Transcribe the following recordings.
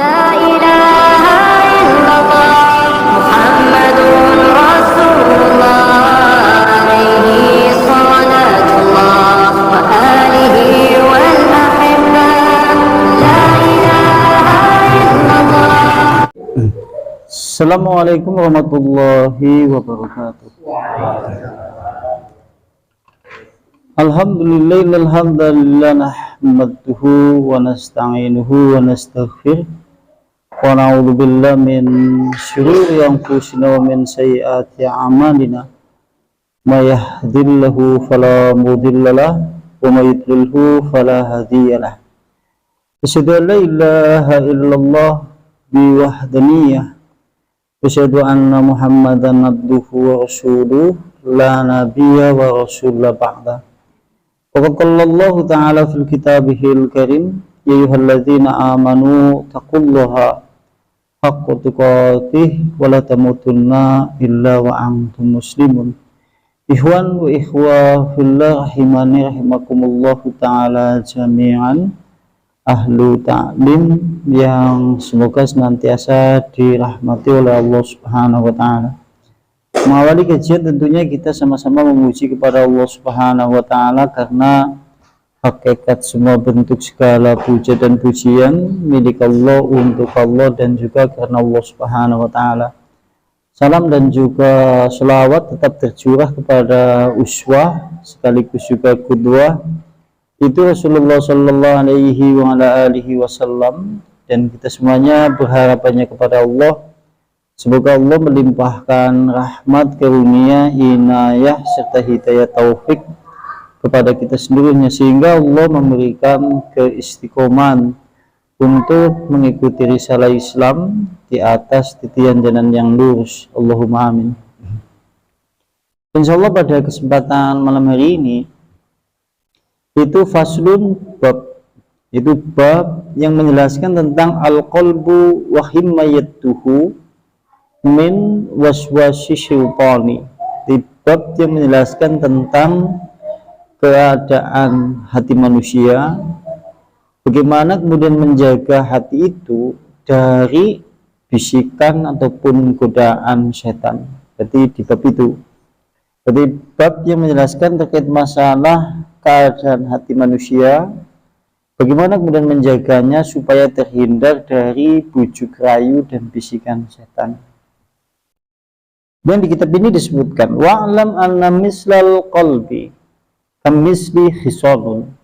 لا إله إلا الله محمد رسول الله عليه صلاة الله وآله والأحبة لا إله إلا الله. Assalamualaikum warahmatullahi wabarakatuh. Alhamdulillah nahmaduhu wa nasta'inuhu wa nastaghfir wa na'udzu billahi min syururi anfusina wa min sayyiati a'malina may yahdihillahu fala mudhillalah wa may yudlilhu fala hadiyalah. Asyhadu an la ilaha illallah bi wahdaniyah wa asyhadu anna Muhammadan abduhu wa rasuluh la nabiyya wa rasula ba'da. Waqallallahu ta'ala fil kitabihil karim ya ayyuhalladzina amanu taqullaha haqqa tuqatih wa la tamutunna illa wa antum muslimun. Ikhwan wa ikhwah fillah rahimani rahimakumullahu ta'ala jami'an, ahlu ta'lim yang semoga senantiasa dirahmati oleh Allah Subhanahu wa ta'ala. Mengawali kajian tentunya kita sama-sama memuji kepada Allah Subhanahu wa ta'ala, karena hakikat semua bentuk segala puja dan pujian milik Allah, untuk Allah, dan juga karena Allah Subhanahu wa ta'ala. Salam dan juga selawat tetap tercurah kepada uswah sekaligus juga qudwah, itu Rasulullah sallallahu alaihi wasallam, dan kita semuanya berharapannya kepada Allah. Semoga Allah melimpahkan rahmat, karunia, inayah, serta hidayah taufik kepada kita seluruhnya, sehingga Allah memberikan keistiqomahan untuk mengikuti risalah Islam di atas titian jalan yang lurus. Allahumma amin. Insyaallah pada kesempatan malam hari ini itu faslun bab, itu bab yang menjelaskan tentang al-qalbu wa himmayatuhu min waswasi syaitani. Di bab yang menjelaskan tentang keadaan hati manusia, bagaimana kemudian menjaga hati itu dari bisikan ataupun godaan setan. Jadi di bab itu, jadi bab yang menjelaskan terkait masalah keadaan hati manusia, bagaimana kemudian menjaganya supaya terhindar dari bujuk rayu dan bisikan setan. Dan di kitab ini disebutkan wa'lam anna mislal qalbi kamisli khisalun.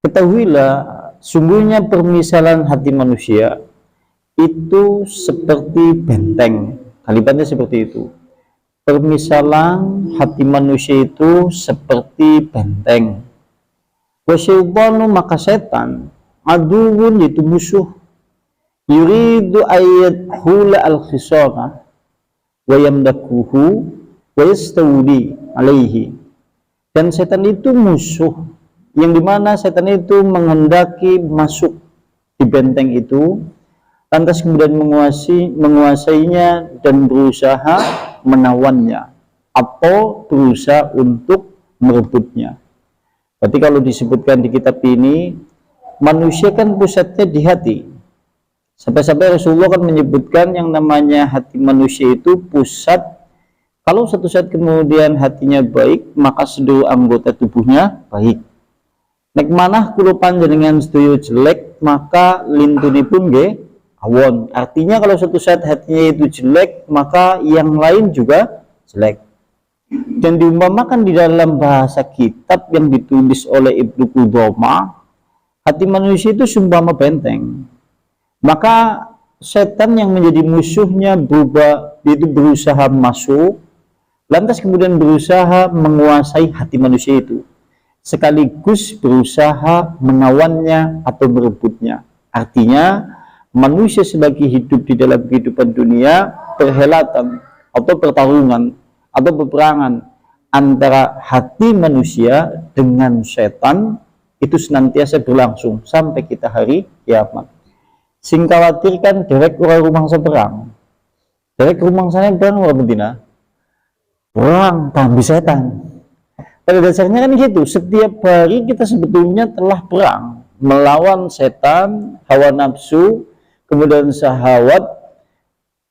Ketahuilah sungguhnya permisalan hati manusia itu seperti benteng. Kalimatnya seperti itu. Permisalan hati manusia itu seperti benteng. Wa syaitanu, maka setan, aduun, yaitu musuh, yuridu ayat hula al-khisana wa yamdakuhu wa yastawli alaihi. Dan setan itu musuh yang dimana setan itu menghendaki masuk di benteng itu, lantas kemudian menguasainya dan berusaha menawannya atau berusaha untuk merebutnya. Berarti kalau disebutkan di kitab ini, manusia kan pusatnya di hati. Sampai-sampai Rasulullah kan menyebutkan yang namanya hati manusia itu pusat. Kalau satu saat kemudian hatinya baik, maka seluruh anggota tubuhnya baik. Nek manah kulo panjenengan sedaya jelek, maka lintuni pun nggih awon. Artinya kalau satu saat hatinya itu jelek, maka yang lain juga jelek. Dan diumpamakan di dalam bahasa kitab yang ditulis oleh Ibnu Qudamah, hati manusia itu seumpama benteng. Maka setan yang menjadi musuhnya berubah, itu berusaha masuk, lantas kemudian berusaha menguasai hati manusia itu, sekaligus berusaha menawannya atau merebutnya. Artinya manusia sebagai hidup di dalam kehidupan dunia, perhelatan atau pertarungan atau peperangan antara hati manusia dengan setan itu senantiasa berlangsung sampai kita hari kiamat. Sing khawatirkan derek orang rumangsa perang. Derek rumangsanya perang orang betina. Perang tambi setan. Pada dasarnya kan gitu, setiap hari kita sebetulnya telah perang melawan setan, hawa nafsu, kemudian syahwat,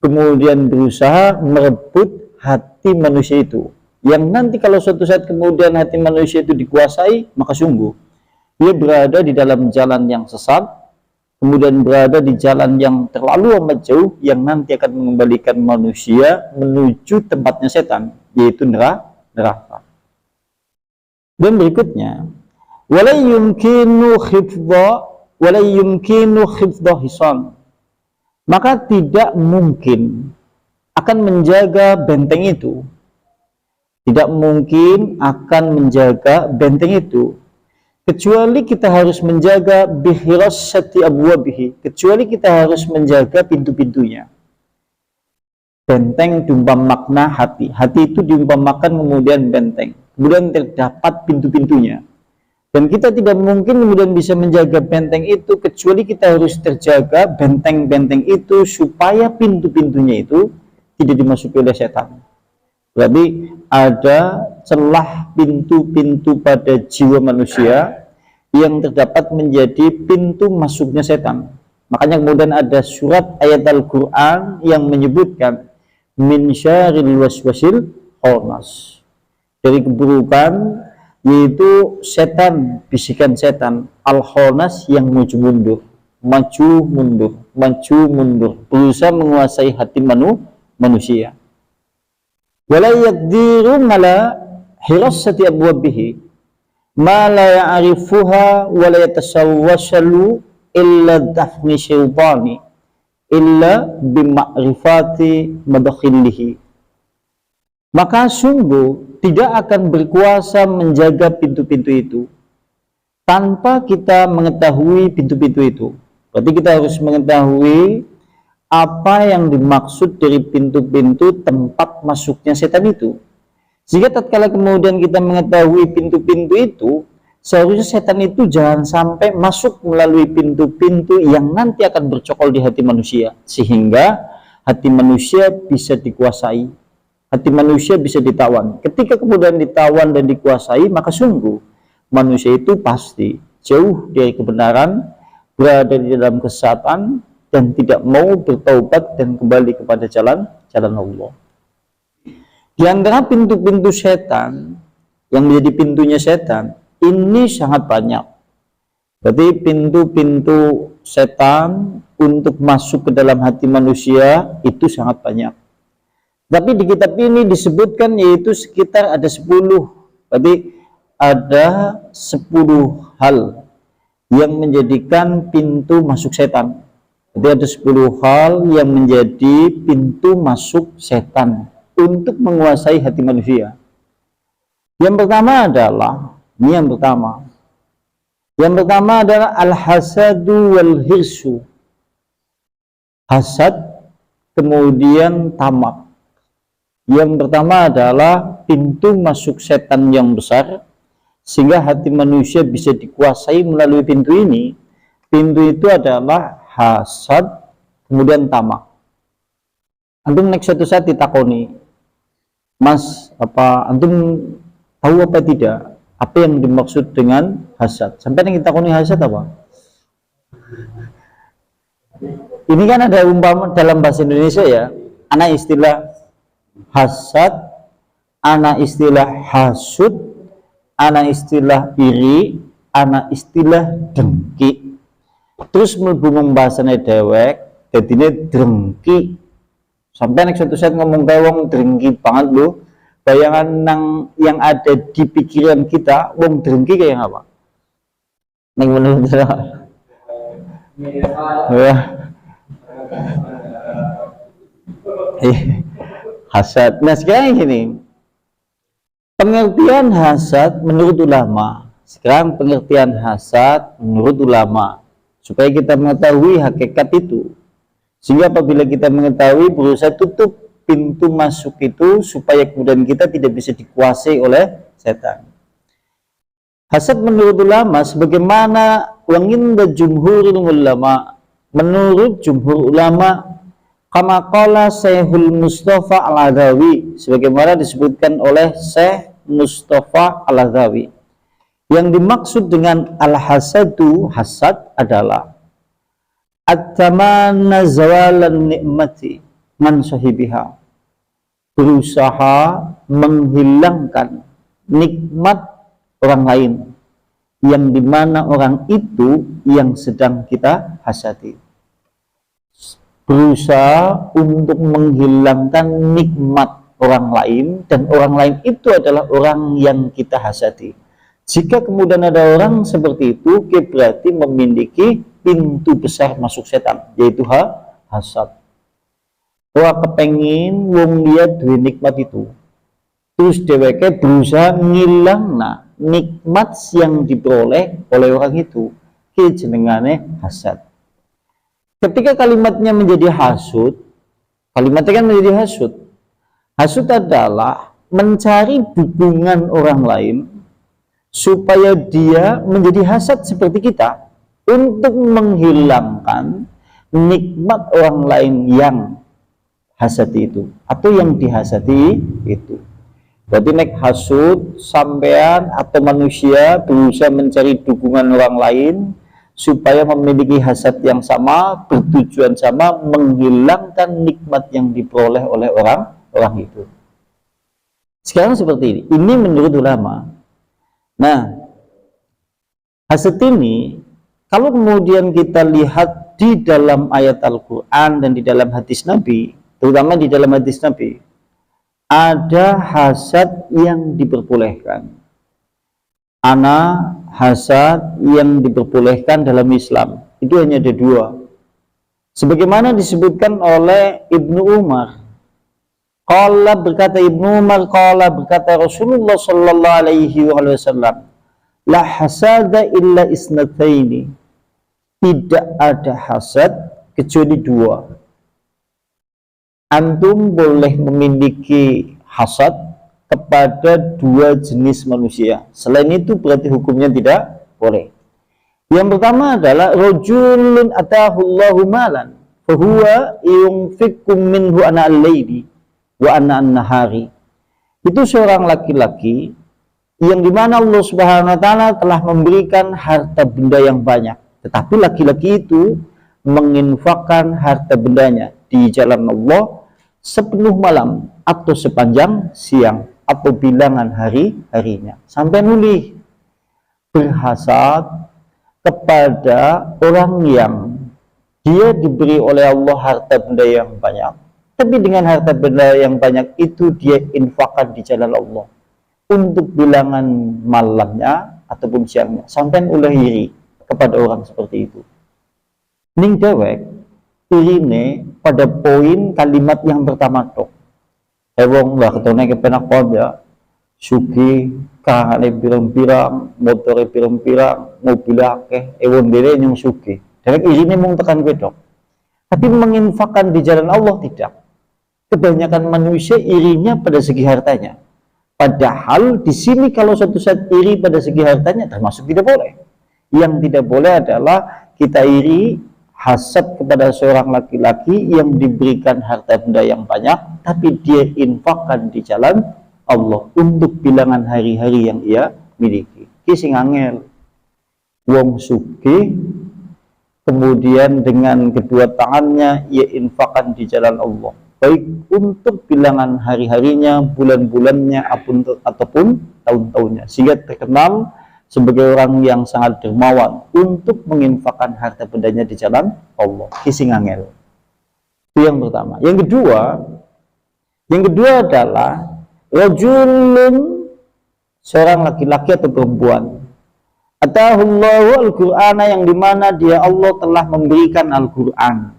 kemudian berusaha merebut hati manusia itu. Yang nanti kalau suatu saat kemudian hati manusia itu dikuasai, maka sungguh dia berada di dalam jalan yang sesat, kemudian berada di jalan yang terlalu amat jauh, yang nanti akan mengembalikan manusia menuju tempatnya setan, yaitu neraka. Dan berikutnya, wala yumkinu khifdha hisan, maka tidak mungkin akan menjaga benteng itu. Tidak mungkin akan menjaga benteng itu, kecuali kita harus menjaga bihirassati abwabihi, kecuali kita harus menjaga pintu-pintunya. Benteng diumpam makna hati. Hati itu diumpamakan kemudian benteng. Kemudian terdapat pintu-pintunya. Dan kita tidak mungkin kemudian bisa menjaga benteng itu, kecuali kita harus terjaga benteng-benteng itu supaya pintu-pintunya itu tidak dimasuki oleh setan. Berarti ada celah pintu-pintu pada jiwa manusia yang terdapat menjadi pintu masuknya setan. Makanya kemudian ada surat ayat Al-Quran yang menyebutkan min syarril waswasil khannas, dari keburukan, yaitu setan, bisikan setan al-khannas yang maju mundur, berusaha menguasai hati manusia. Wala yaqdiru ala hirassati abwabihi ma la ya'rifuha wa la yatasawwasalu illa dafni syaitani illa bima'rifati madakhilihi. Maka sungguh tidak akan berkuasa menjaga pintu-pintu itu tanpa kita mengetahui pintu-pintu itu. Berarti kita harus mengetahui apa yang dimaksud dari pintu-pintu tempat masuknya setan itu. Jika tatkala kemudian kita mengetahui pintu-pintu itu, seharusnya setan itu jangan sampai masuk melalui pintu-pintu yang nanti akan bercokol di hati manusia, sehingga hati manusia bisa dikuasai, hati manusia bisa ditawan. Ketika kemudian ditawan dan dikuasai, maka sungguh manusia itu pasti jauh dari kebenaran, berada di dalam kesesatan, dan tidak mau bertaubat dan kembali kepada jalan Allah. Di antara pintu-pintu setan yang menjadi pintunya setan ini sangat banyak. Berarti pintu-pintu setan untuk masuk ke dalam hati manusia itu sangat banyak. Tapi di kitab ini disebutkan yaitu sekitar ada 10. Berarti ada 10 hal yang menjadikan pintu masuk setan. Jadi ada 10 hal yang menjadi pintu masuk setan untuk menguasai hati manusia. Yang pertama adalah, yang pertama adalah al-hasadu wal hirsu. Hasad, kemudian tamak. Yang pertama adalah pintu masuk setan yang besar, sehingga hati manusia bisa dikuasai melalui pintu ini. Pintu itu adalah hasad, kemudian tamak. Antum next satu saat ditakoni, Mas, apa antum tahu apa tidak apa yang dimaksud dengan hasad? Sampai yang ditakoni hasad apa? Ini kan ada umpama dalam bahasa Indonesia ya, ana istilah hasad, ana istilah hasud, ana istilah iri, ana istilah dengki. Terus melbu bahasanya dewek, jadinya drengki. Sampai nek suatu saat ngomong wong drengki banget loh. Bayangan yang ada di pikiran kita, wong drengki kayak apa? Nek menurut saya. Hasad. Nah sekarang gini, pengertian hasad menurut ulama. Sekarang pengertian hasad menurut ulama, supaya kita mengetahui hakikat itu, sehingga apabila kita mengetahui, berusaha tutup pintu masuk itu supaya kemudian kita tidak bisa dikuasai oleh setan. Hasad menurut ulama sebagaimana wanginda jumhurul ulama, menurut jumhur ulama, kama qala Syekhul Mustafa Al-Adzawi, sebagaimana disebutkan oleh Syekh Mustafa Al-Adzawi. Yang dimaksud dengan al-hasadu, hasad adalah at-tamana zawalan ni'mati man sahibiha, berusaha menghilangkan nikmat orang lain yang dimana orang itu yang sedang kita hasadi. Berusaha untuk menghilangkan nikmat orang lain, dan orang lain itu adalah orang yang kita hasadi. Jika kemudian ada orang seperti itu, berarti memiliki pintu besar masuk setan, yaitu hasad. Wah, kepengin wong liya duwe nikmat itu, terus dheweke berusaha ngilangna nikmat yang diperoleh oleh orang itu, ki jenengane hasad. Ketika kalimatnya menjadi hasud, kalimatnya kan menjadi hasud. Hasud adalah mencari dukungan orang lain supaya dia menjadi hasad seperti kita, untuk menghilangkan nikmat orang lain yang hasadi itu atau yang dihasadi itu. Berarti nek hasud, sampean atau manusia berusaha mencari dukungan orang lain supaya memiliki hasad yang sama, bertujuan sama, menghilangkan nikmat yang diperoleh oleh orang itu. Sekarang seperti ini menurut ulama. Nah, hasad ini kalau kemudian kita lihat di dalam ayat Al-Quran dan di dalam hadis Nabi, terutama di dalam hadis Nabi, ada hasad yang diperbolehkan. Hasad yang diperbolehkan dalam Islam itu hanya ada dua, sebagaimana disebutkan oleh Ibnu Umar. Qala, berkata Ibnu Umar, qala, berkata Rasulullah sallallahu alaihi wasallam, la hasada illa isnataini, tidak ada hasad kecuali dua. Antum boleh memiliki hasad kepada dua jenis manusia. Selain itu berarti hukumnya tidak boleh. Yang pertama adalah rajulun atahu Allahu malan fahuwa yunfiqu minhu ana al-laili wa ana an-nahari. Itu seorang laki-laki yang dimana Allah Subhanahu wa taala telah memberikan harta benda yang banyak, tetapi laki-laki itu menginfakkan harta bendanya di jalan Allah sepenuh malam atau sepanjang siang atau bilangan hari-harinya, sampai nulih berhasad kepada orang yang dia diberi oleh Allah harta benda yang banyak, tapi dengan harta benda yang banyak itu dia infakkan di jalan Allah untuk bilangan malamnya ataupun siangnya, sampai ulah iri kepada orang seperti itu. Ning dewek irine pada poin kalimat yang pertama tok. Wong lah ketone kepenak ya, sugi kahane pirang-pirang, motore pirang-pirang, mobil akeh, wong dhewe yang sugi. Dewek irine mung tekan wedok. Tapi menginfakkan di jalan Allah tidak. Kebanyakan manusia irinya pada segi hartanya. Padahal di sini kalau suatu saat iri pada segi hartanya termasuk tidak boleh. Yang tidak boleh adalah kita iri hasad kepada seorang laki-laki yang diberikan harta benda yang banyak, tapi dia infakkan di jalan Allah untuk bilangan hari-hari yang ia miliki. Ki sing angel. Wong sugih kemudian dengan kedua tangannya ia infakkan di jalan Allah, baik untuk bilangan hari-harinya, bulan-bulannya, ataupun tahun-tahunnya, sehingga terkenal sebagai orang yang sangat dermawan untuk menginfakkan harta bendanya di jalan Allah. Kising angel. Itu yang pertama. Yang kedua adalah rajulun, seorang laki-laki atau perempuan, atahullahu al-Qur'ana, yang dimana dia Allah telah memberikan Al-Quran.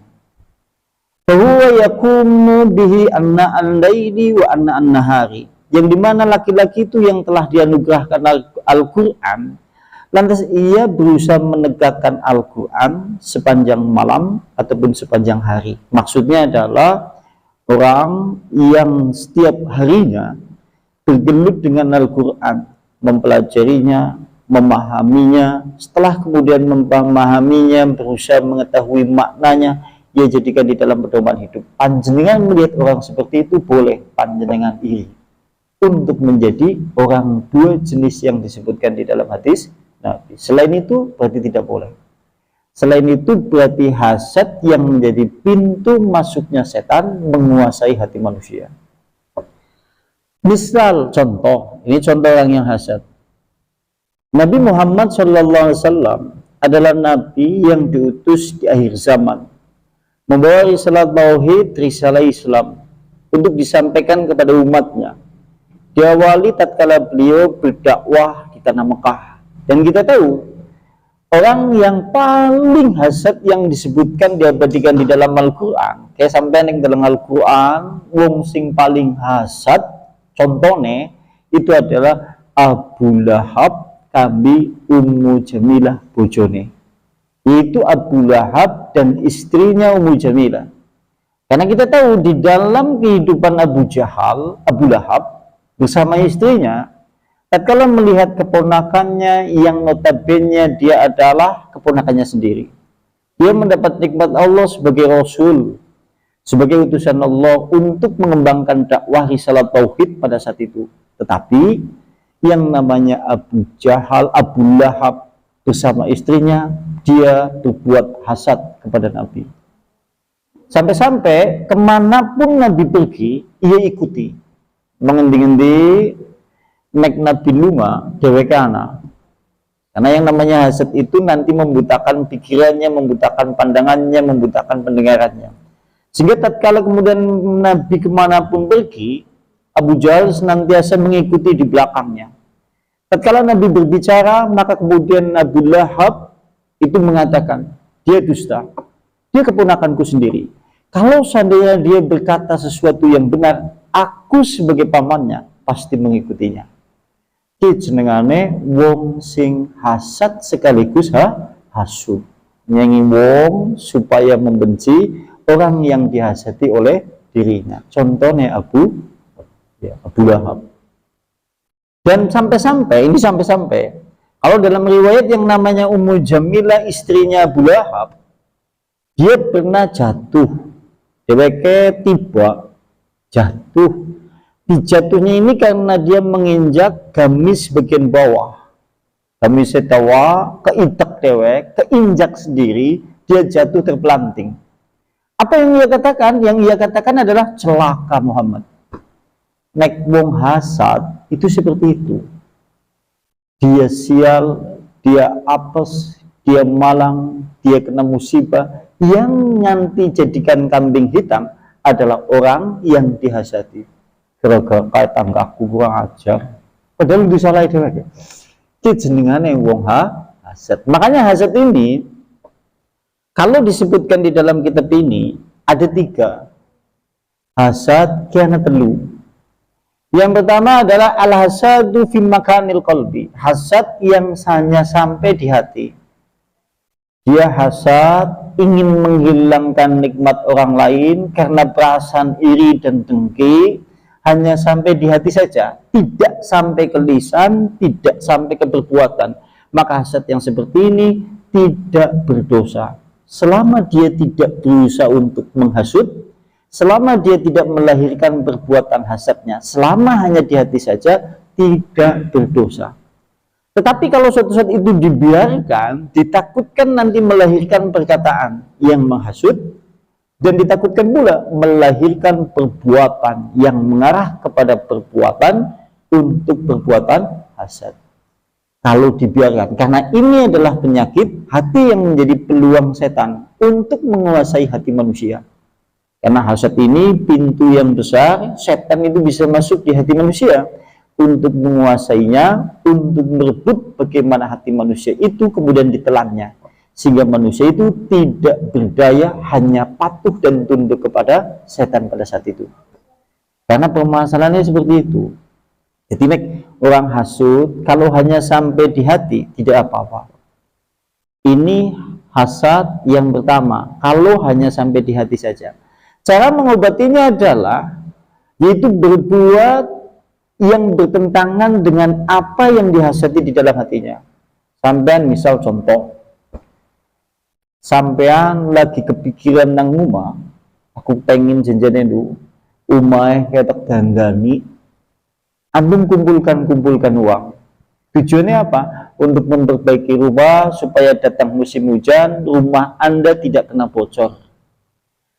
Fahuwa yakumu bihi anna al-laili wa anna an-nahari, yang dimana laki-laki itu yang telah dianugerahkan Al-Quran, lantas ia berusaha menegakkan Al-Quran sepanjang malam ataupun sepanjang hari. Maksudnya adalah orang yang setiap harinya bergelut dengan Al-Quran, mempelajarinya, memahaminya, setelah kemudian memahaminya, berusaha mengetahui maknanya, ia jadikan di dalam pedoman hidup. Panjenengan melihat orang seperti itu, boleh panjenengan iri untuk menjadi orang dua jenis yang disebutkan di dalam hadis Nabi. Selain itu berarti tidak boleh. Selain itu berarti hasad yang menjadi pintu masuknya setan menguasai hati manusia. Misal contoh, ini contoh orang yang hasad. Nabi Muhammad SAW adalah nabi yang diutus di akhir zaman, membawa risalah tauhid, risalah Islam untuk disampaikan kepada umatnya. Diawali tatkala beliau berdakwah di tanah Mekah. Dan kita tahu orang yang paling hasad yang disebutkan diabadikan di dalam Al-Quran, kayak sampai yang dalam Al-Quran wong sing paling hasad contohnya itu adalah Abu Lahab kambi Ummu Jamilah bojone. Itu Abu Lahab dan istrinya Ummu Jamilah. Karena kita tahu di dalam kehidupan Abu Lahab bersama istrinya, tatkala melihat keponakannya yang notabene dia adalah keponakannya sendiri, dia mendapat nikmat Allah sebagai Rasul, sebagai utusan Allah untuk mengembangkan dakwah risalah tauhid pada saat itu. Tetapi yang namanya Abu Lahab bersama istrinya, dia berbuat hasad kepada Nabi. Sampai-sampai kemanapun Nabi pergi, ia ikuti. Mengendi-endi nek Nabi lunga dheweke ana. Karena yang namanya hasad itu nanti membutakan pikirannya, membutakan pandangannya, membutakan pendengarannya. Sehingga tatkala kemudian Nabi kemanapun pergi, Abu Jahal senantiasa mengikuti di belakangnya. Tatkala Nabi berbicara, maka kemudian Abu Lahab itu mengatakan, dia dusta, dia keponakanku sendiri. Kalau seandainya dia berkata sesuatu yang benar, aku sebagai pamannya pasti mengikutinya. Ki jenengane wong sing hasad sekaligus hasud. Nyanyi wong supaya membenci orang yang dihasati oleh dirinya. Contohnya Abu Lahab. Dan sampai-sampai kalau dalam riwayat yang namanya Ummu Jamilah istrinya Abu Lahab, dia pernah jatuh. Dheweke tiba jatuh. Dijatuhnya ini karena dia menginjak gamis bagian bawah. Gamis tawa keitek dewek, keinjak sendiri, dia jatuh terpelanting. Apa yang ia katakan? Yang ia katakan adalah celaka Muhammad. Nek wong hasad itu seperti itu. Dia sial, dia apes, dia malang, dia kena musibah. Yang nanti jadikan kambing hitam adalah orang yang dihasati. Gara-gara kayak tanggaku kurang ajar. Padahal itu salah itu lagi. Itu jenengane wong hasad. Makanya hasad ini, kalau disebutkan di dalam kitab ini, ada 3. Hasad, kiana telu. Yang pertama adalah al-hasadu fi makanil qalbi. Hasad yang hanya sampai di hati. Dia hasad, ingin menghilangkan nikmat orang lain karena perasaan iri dan dengki, hanya sampai di hati saja, tidak sampai ke lisan, tidak sampai ke perbuatan. Maka hasad yang seperti ini tidak berdosa. Selama dia tidak berusaha untuk menghasut, selama dia tidak melahirkan perbuatan hasadnya, selama hanya di hati saja, tidak berdosa. Tetapi kalau suatu saat itu dibiarkan, ditakutkan nanti melahirkan perkataan yang menghasut, dan ditakutkan pula melahirkan perbuatan yang mengarah kepada perbuatan untuk perbuatan hasad. Kalau dibiarkan, karena ini adalah penyakit hati yang menjadi peluang setan untuk menguasai hati manusia. Karena hasad ini pintu yang besar, setan itu bisa masuk di hati manusia untuk menguasainya, untuk merebut bagaimana hati manusia itu kemudian ditelannya. Sehingga manusia itu tidak berdaya, hanya patuh dan tunduk kepada setan pada saat itu. Karena permasalahannya seperti itu. Jadi orang hasud kalau hanya sampai di hati tidak apa-apa. Ini hasad yang pertama, kalau hanya sampai di hati saja. Cara mengobatinya adalah yaitu berbuat yang bertentangan dengan apa yang dihasati di dalam hatinya. Sampean misal contoh, sampean lagi kepikiran nang rumah, aku pengen janjane dulu, umah ketok dandani, antum kumpulkan uang, Tujuannya apa? Untuk memperbaiki rumah supaya datang musim hujan, rumah Anda tidak kena bocor.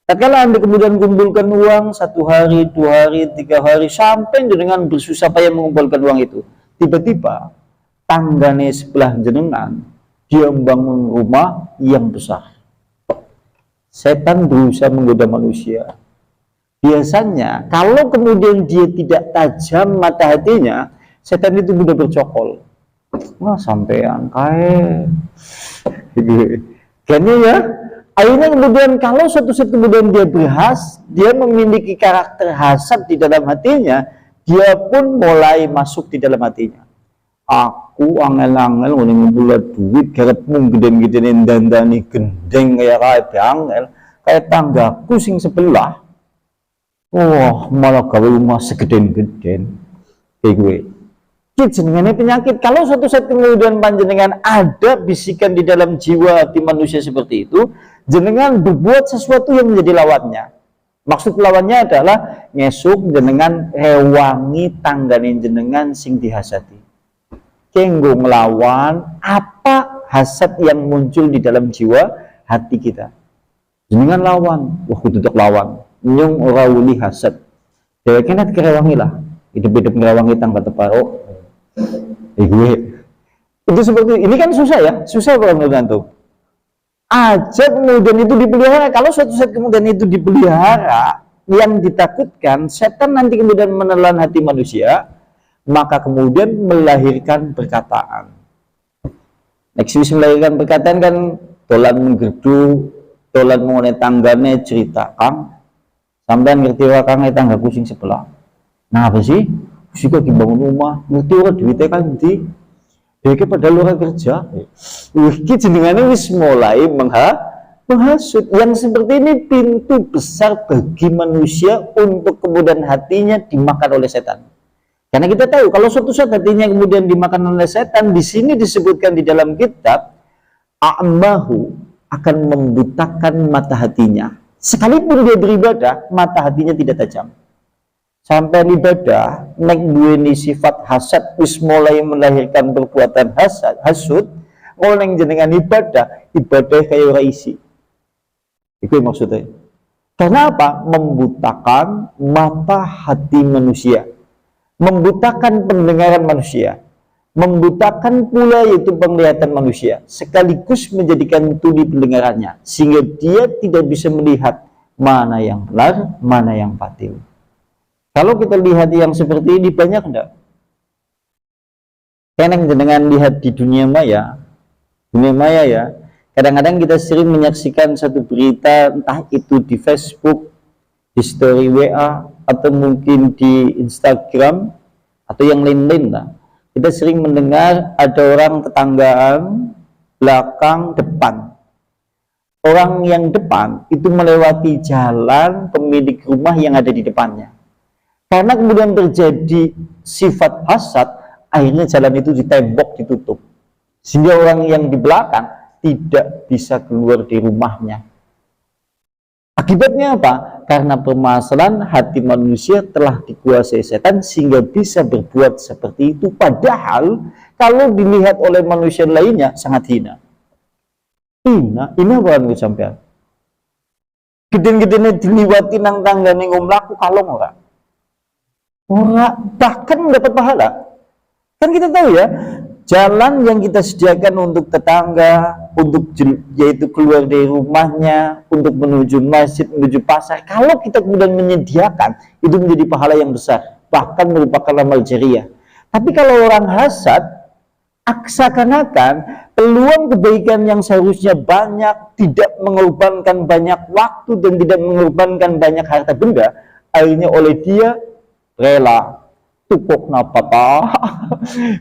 Tatkala Anda kemudian kumpulkan uang 1 hari, 2 hari, 3 hari, sampai dengan bersusah payah mengumpulkan uang itu, tiba-tiba tanggane sebelah jenengan dia membangun rumah yang besar. Setan berusaha menggoda manusia. Biasanya kalau kemudian dia tidak tajam mata hatinya, setan itu mudah bercokol. Wah, sampean kae. Kayaknya ya. Akhirnya kemudian kalau suatu saat kemudian dia memiliki karakter hasad di dalam hatinya, dia pun mulai masuk di dalam hatinya. Aku angel-angel ngumpul duit, garapmu gede-gedein dandani gendeng kayak angel, kayak tanggaku sing sebelah. Wah, malah gawe rumah segeden-geden. Kayak gue. Jenengannya penyakit. Kalau suatu saat kemudian panjenengan ada bisikan di dalam jiwa hati manusia seperti itu, jenengan berbuat sesuatu yang menjadi lawannya. Maksud lawannya adalah ngesuk jenengan rewangi tangganin jenengan sing dihasati. Kenggo ngelawan apa hasad yang muncul di dalam jiwa hati kita. Jenengan lawan, wah tutup lawan. Nyung ora uli hasad. Deweknya nanti kerewangi lah. Hidup-hidup ngerawangi tangga teparo. Gue itu seperti ini kan susah ya, susah banget tuh. Aja kemudian itu dipelihara. Kalau suatu saat kemudian itu dipelihara, yang ditakutkan setan nanti kemudian menelan hati manusia, maka kemudian melahirkan perkataan. Next melahirkan perkataan kan tolan menggerdu, tolan mengenai tanggane cerita kang, sampean ngerti wa kang tangga kucing sebelah. Nah apa sih? Sika bangun rumah, ngerti orang duitnya kan di dia pada luar kerja. Wih, jenengannya wis mulai menghasut. Yang seperti ini pintu besar bagi manusia untuk kemudian hatinya dimakan oleh setan. Karena kita tahu kalau suatu saat hatinya kemudian dimakan oleh setan, di sini disebutkan di dalam kitab, a'mahu akan membutakan mata hatinya. Sekalipun dia beribadah, mata hatinya tidak tajam. Sampai ibadah nek duweni sifat hasad wis mulai melahirkan perbuatan hasud oleh jenengan ibadah kayak ora isi. Itu maksudnya. Karena apa? Membutakan mata hati manusia, membutakan pendengaran manusia, membutakan pula yaitu penglihatan manusia, sekaligus menjadikan tuli pendengarannya sehingga dia tidak bisa melihat mana yang benar, mana yang batil. Kalau kita lihat yang seperti ini banyak enggak? Keneng jenengan lihat di dunia maya ya. Kadang-kadang kita sering menyaksikan satu berita, entah itu di Facebook, di story WA, atau mungkin di Instagram, atau yang lain-lain lah. Kita sering mendengar ada orang tetanggaan, belakang, depan. Orang yang depan itu melewati jalan pemilik rumah yang ada di depannya. Karena kemudian terjadi sifat hasad, akhirnya jalan itu ditembok, ditutup. Sehingga orang yang di belakang tidak bisa keluar di rumahnya. Akibatnya apa? Karena permasalahan hati manusia telah dikuasai setan sehingga bisa berbuat seperti itu. Padahal kalau dilihat oleh manusia lainnya sangat hina. Hina bukan sampean. Gede-gedenya diliwati nang tanggane ngomlaku kalong ora. Ora, bahkan mendapat pahala. Kan kita tahu ya, jalan yang kita sediakan untuk tetangga, untuk yaitu keluar dari rumahnya, untuk menuju masjid, menuju pasar, kalau kita kemudian menyediakan, itu menjadi pahala yang besar, bahkan merupakan amal jariah. Tapi kalau orang hasad, seakan-akan peluang kebaikan yang seharusnya banyak, tidak mengorbankan banyak waktu dan tidak mengorbankan banyak harta benda, akhirnya oleh dia rela tukuk napata 1.000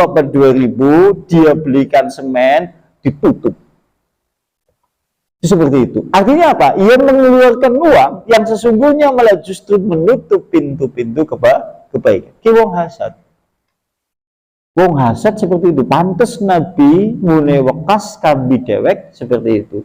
apa 2.000 dia belikan semen ditutup. Seperti itu. Artinya apa? Ia mengeluarkan uang yang sesungguhnya malah justru menutup pintu-pintu kebaikan. Ki wong hasad. Wong hasad seperti itu. Pantes Nabi mune wekas kambi dewek seperti itu.